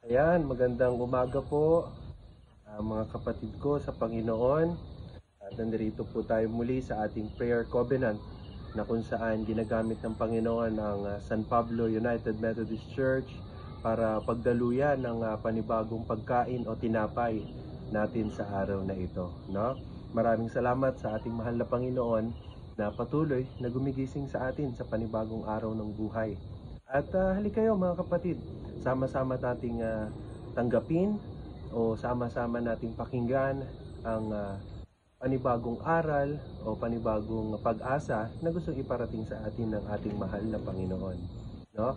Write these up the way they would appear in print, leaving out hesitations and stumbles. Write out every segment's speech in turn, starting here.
Ayan, magandang umaga po, mga kapatid ko sa Panginoon. At nandito po tayo muli sa ating prayer covenant na kung saan ginagamit ng Panginoon ang San Pablo United Methodist Church para pagdaluyan ng panibagong pagkain o tinapay natin sa araw na ito. No? Maraming salamat sa ating mahal na Panginoon na patuloy na gumigising sa atin sa panibagong araw ng buhay. At halika kayo mga kapatid, sama-sama nating tanggapin o sama-sama nating pakinggan ang panibagong aral o panibagong pag-asa na gustong iparating sa atin ng ating mahal na Panginoon. No?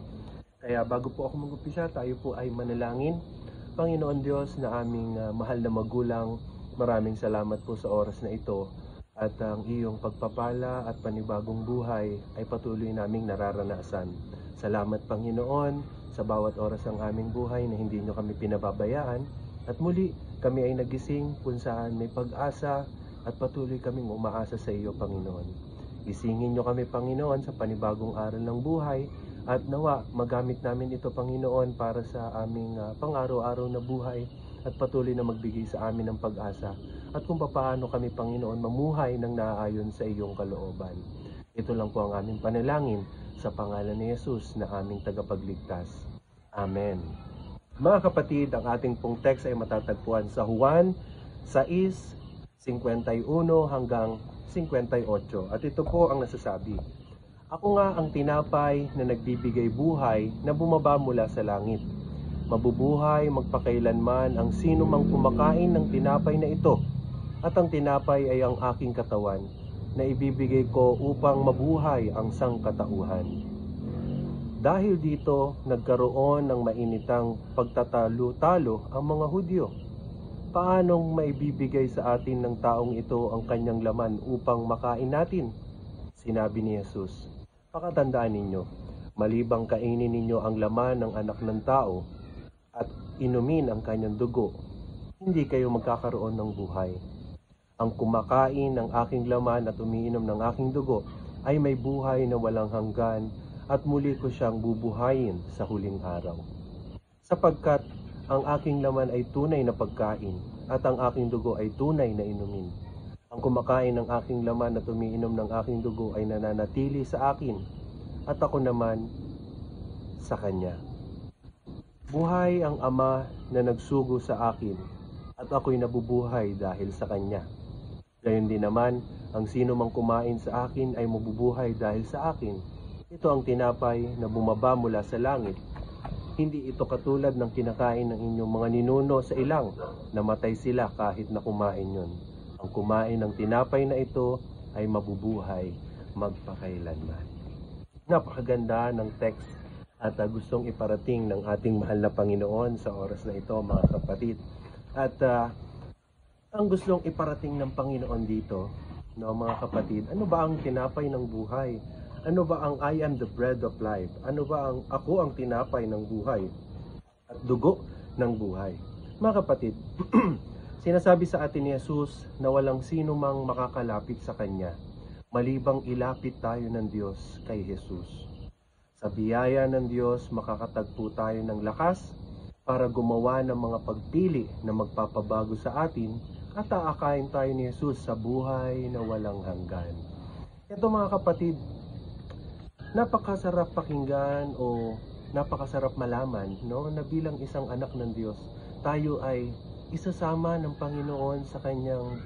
Kaya bago po ako mag-umpisa, tayo po ay manalangin. Panginoon Diyos na aming mahal na magulang, maraming salamat po sa oras na ito. At ang iyong pagpapala at panibagong buhay ay patuloy naming nararanasan. Salamat Panginoon sa bawat oras ng aming buhay na hindi nyo kami pinababayaan. At muli kami ay nagising kung saan may pag-asa at patuloy kaming umaasa sa iyo Panginoon. Isingin nyo kami Panginoon sa panibagong aral ng buhay at nawa magamit namin ito Panginoon para sa aming pang-araw-araw na buhay at patuloy na magbigay sa amin ng pag-asa at kung paano kami Panginoon mamuhay ng naaayon sa iyong kalooban. Ito lang po ang aming panalangin sa pangalan ni Jesus na aming tagapagligtas. Amen. Mga kapatid, ang ating pong text ay matatagpuan sa Juan 6:51 hanggang 58. At ito po ang nasasabi. Ako nga ang tinapay na nagbibigay buhay na bumaba mula sa langit. Mabubuhay magpakailanman ang sino mang kumakain ng tinapay na ito. At ang tinapay ay ang aking katawan na ibibigay ko upang mabuhay ang sangkatauhan. Dahil dito, nagkaroon ng mainitang pagtatalo-talo ang mga Hudyo. Paanong maibibigay sa atin ng taong ito ang kanyang laman upang makain natin? Sinabi ni Jesus, pakatandaan ninyo, malibang kainin ninyo ang laman ng anak ng tao at inumin ang kanyang dugo, hindi kayo magkakaroon ng buhay. Ang kumakain ng aking laman at umiinom ng aking dugo ay may buhay na walang hanggan at muli ko siyang bubuhayin sa huling araw. Sapagkat ang aking laman ay tunay na pagkain at ang aking dugo ay tunay na inumin. Ang kumakain ng aking laman at umiinom ng aking dugo ay nananatili sa akin at ako naman sa kanya. Buhay ang Ama na nagsugo sa akin at ako'y nabubuhay dahil sa kanya. Gayon din naman, ang sino mang kumain sa akin ay mabubuhay dahil sa akin. Ito ang tinapay na bumaba mula sa langit. Hindi ito katulad ng kinakain ng inyong mga ninuno sa ilang, namatay sila kahit na kumain yon. Ang kumain ng tinapay na ito ay mabubuhay magpakailanman. Napakaganda ng text at gustong iparating ng ating mahal na Panginoon sa oras na ito mga kapatid. At ang gustong iparating ng Panginoon dito, no, mga kapatid, ano ba ang tinapay ng buhay? Ano ba ang I am the bread of life? Ano ba ang ako ang tinapay ng buhay at dugo ng buhay? Mga kapatid, sinasabi sa atin ni Jesus na walang sino mang makakalapit sa Kanya, malibang ilapit tayo ng Diyos kay Jesus. Sa biyaya ng Diyos, makakatagpo tayo ng lakas para gumawa ng mga pagpili na magpapabago sa atin at aakayin tayo ni Jesus sa buhay na walang hanggan. Ito mga kapatid, napakasarap pakinggan o napakasarap malaman, no, na bilang isang anak ng Diyos, tayo ay isasama ng Panginoon sa kanyang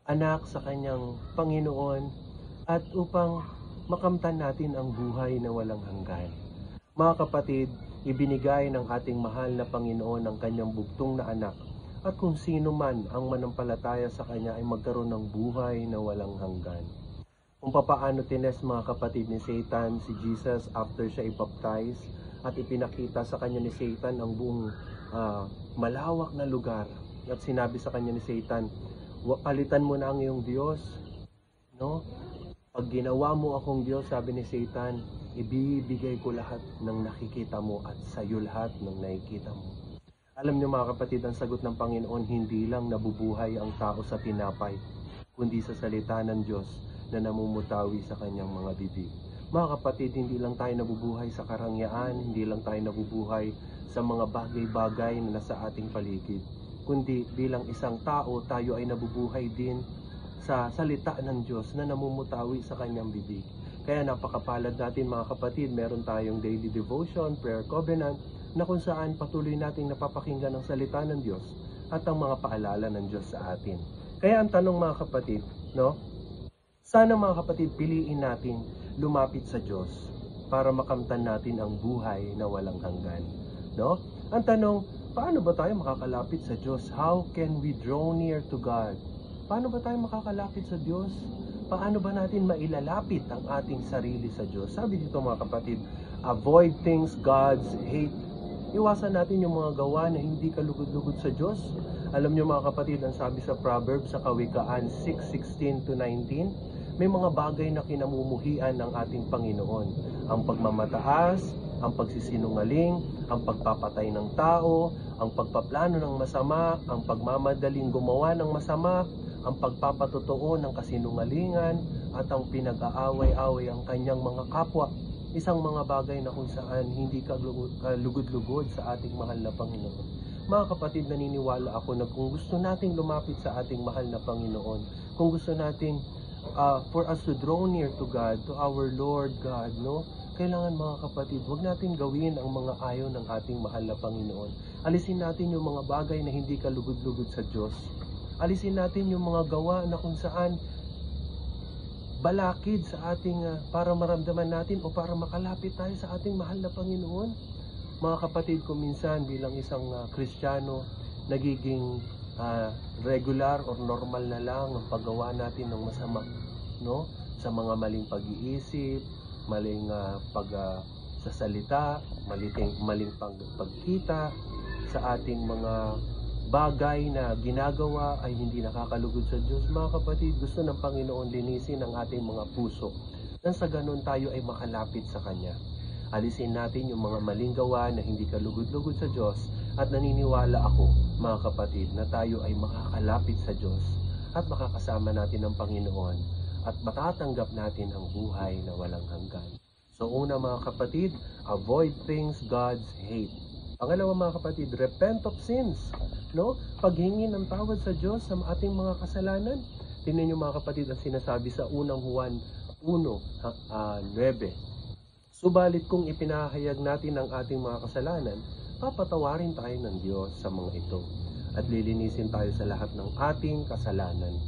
anak, sa kanyang Panginoon, at upang makamtan natin ang buhay na walang hanggan. Mga kapatid, ibinigay ng ating mahal na Panginoon ang kanyang bugtong na anak, at kung sino man ang manampalataya sa kanya ay magkaroon ng buhay na walang hanggan. Kung papaano tines mga kapatid ni Satan si Jesus after siya i-baptize at ipinakita sa kanya ni Satan ang buong malawak na lugar at sinabi sa kanya ni Satan, palitan mo na ang iyong Diyos, no? Pag ginawa mo akong Diyos, sabi ni Satan, ibibigay ko lahat ng nakikita mo at sa iyo lahat ng nakikita mo. Alam niyo mga kapatid, ang sagot ng Panginoon, hindi lang nabubuhay ang tao sa tinapay, kundi sa salita ng Diyos na namumutawi sa kanyang mga bibig. Mga kapatid, hindi lang tayo nabubuhay sa karangyaan, hindi lang tayo nabubuhay sa mga bagay-bagay na nasa ating paligid, kundi bilang isang tao, tayo ay nabubuhay din sa salita ng Diyos na namumutawi sa kanyang bibig. Kaya napakapalad natin mga kapatid, meron tayong daily devotion, prayer covenant, na kung saan patuloy nating napapakinggan ang salita ng Diyos at ang mga paalala ng Diyos sa atin. Kaya ang tanong mga kapatid, no? Sana mga kapatid, piliin natin lumapit sa Diyos para makamtan natin ang buhay na walang hanggan. No? Ang tanong, paano ba tayo makakalapit sa Diyos? How can we draw near to God? Paano ba tayo makakalapit sa Diyos? Paano ba natin mailalapit ang ating sarili sa Diyos? Sabi dito mga kapatid, avoid things God's hate. Iwasan natin yung mga gawa na hindi kalugod-lugod sa Diyos. Alam niyo mga kapatid, ang sabi sa Proverbs sa Kawikaan 6:16-19, may mga bagay na kinamumuhian ng ating Panginoon. Ang pagmamataas, ang pagsisinungaling, ang pagpapatay ng tao, ang pagpaplano ng masama, ang pagmamadaling gumawa ng masama, ang pagpapatotoo ng kasinungalingan, at ang pinag-aaway-away ang kanyang mga kapwa. Isang mga bagay na kung saan hindi kalugod-lugod sa ating mahal na Panginoon. Mga kapatid, naniniwala ako na kung gusto nating lumapit sa ating mahal na Panginoon, kung gusto nating for us to draw near to God, to our Lord God, no? Kailangan mga kapatid, huwag natin gawin ang mga ayaw ng ating mahal na Panginoon. Alisin natin yung mga bagay na hindi kalugod-lugod sa Diyos. Alisin natin yung mga gawa na kung saan balakid sa ating para maramdaman natin o para makalapit tayo sa ating mahal na Panginoon. Mga kapatid, kung minsan bilang isang Kristiyano, nagiging regular or normal na lang ang paggawa natin ng masama, no? Sa mga maling pag-iisip, maling pagsasalita, maling pagkita sa ating mga bagay na ginagawa ay hindi nakakalugod sa Diyos. Mga kapatid, gusto ng Panginoon linisin ang ating mga puso nang sa ganun tayo ay makalapit sa Kanya. Alisin natin yung mga maling gawa na hindi kalugod-lugod sa Diyos, at naniniwala ako mga kapatid na tayo ay makakalapit sa Diyos at makakasama natin ang Panginoon at matatanggap natin ang buhay na walang hanggan. So una mga kapatid, avoid things God's hate. Pangalawa mga kapatid, repent of sins. No? Paghingi ng tawad sa Diyos sa ating mga kasalanan. Tingnan niyo mga kapatid ang sinasabi sa unang Juan 1:9. Subalit kung ipinahayag natin ang ating mga kasalanan, papatawarin tayo ng Diyos sa mga ito at lilinisin tayo sa lahat ng ating kasalanan.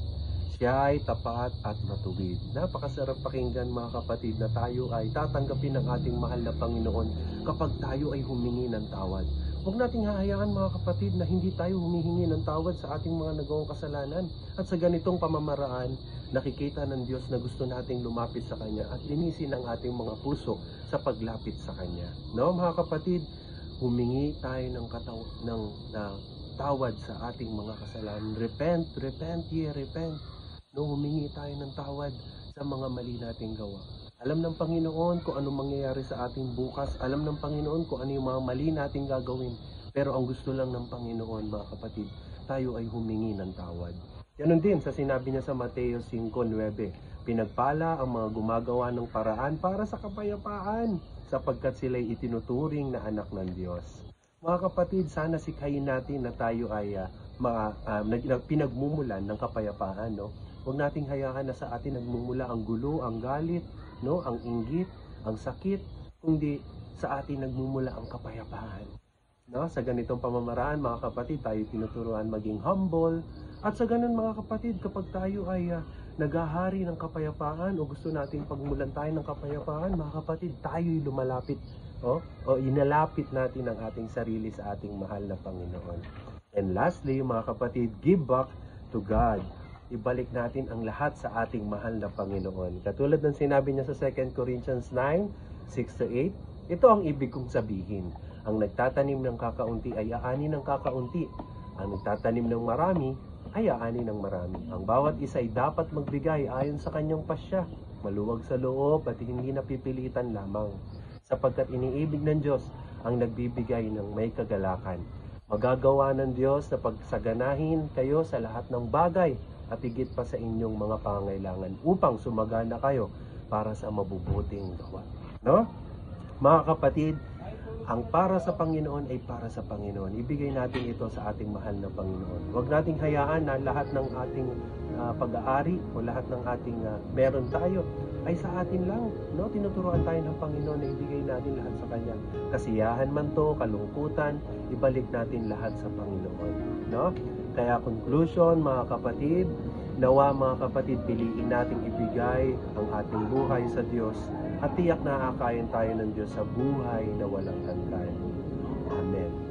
Siya ay tapat at matuwid. Napakasarap pakinggan mga kapatid na tayo ay tatanggapin ng ating mahal na Panginoon kapag tayo ay humingi ng tawad. Huwag nating hahayaan mga kapatid na hindi tayo humihingi ng tawad sa ating mga nagawang kasalanan. At sa ganitong pamamaraan, nakikita ng Diyos na gusto nating lumapit sa Kanya at linisin ang ating mga puso sa paglapit sa Kanya. No mga kapatid, humingi tayo ng tawad sa ating mga kasalanan. Repent, repent. No, humingi tayo ng tawad sa mga mali nating gawa. Alam ng Panginoon kung anong mangyayari sa ating bukas. Alam ng Panginoon kung ano yung mga mali nating gagawin. Pero ang gusto lang ng Panginoon, mga kapatid, tayo ay humingi ng tawad. Ganon din sa sinabi niya sa Mateo 5:9. Pinagpala ang mga gumagawa ng paraan para sa kapayapaan, sapagkat sila'y itinuturing na anak ng Diyos. Mga kapatid, sana sikhayin natin na tayo ay pinagmumulan ng kapayapaan, no? Huwag nating hayaan na sa atin nagmumula ang gulo, ang galit, no, ang inggit, ang sakit, kundi sa atin nagmumula ang kapayapaan. No? Sa ganitong pamamaraan, mga kapatid, tayo tinuturuan maging humble. At sa ganun, mga kapatid, kapag tayo ay naghahari ng kapayapaan o gusto nating pagmulan tayo ng kapayapaan, mga kapatid, tayo'y lumalapit o inalapit natin ang ating sarili sa ating mahal na Panginoon. And lastly, mga kapatid, give back to God. Ibalik natin ang lahat sa ating mahal na Panginoon. Katulad ng sinabi niya sa 2 Corinthians 9:6-8, ito ang ibig kong sabihin. Ang nagtatanim ng kakaunti ay aani ng kakaunti. Ang nagtatanim ng marami ay aani ng marami. Ang bawat isa ay dapat magbigay ayon sa kanyang pasya, maluwag sa loob at hindi napipilitan lamang. Sapagkat iniibig ng Diyos ang nagbibigay ng may kagalakan. Magagawa ng Diyos na pagsaganahin kayo sa lahat ng bagay at higit pa sa inyong mga pangailangan upang sumagana kayo para sa mabubuting gawa. No? Mga kapatid, ang para sa Panginoon ay para sa Panginoon. Ibigay natin ito sa ating mahal na Panginoon. Huwag nating hayaan na lahat ng ating pag-aari o lahat ng ating meron tayo ay sa atin lang. No? Tinuturuan tayo ng Panginoon na ibigay natin lahat sa Kanya. Kasiyahan man to, kalungkutan, ibalik natin lahat sa Panginoon. No? Kaya conclusion, mga kapatid, nawa mga kapatid, piliin nating ibigay ang ating buhay sa Diyos at tiyak na aakayin tayo ng Diyos sa buhay na walang hanggan. Amen.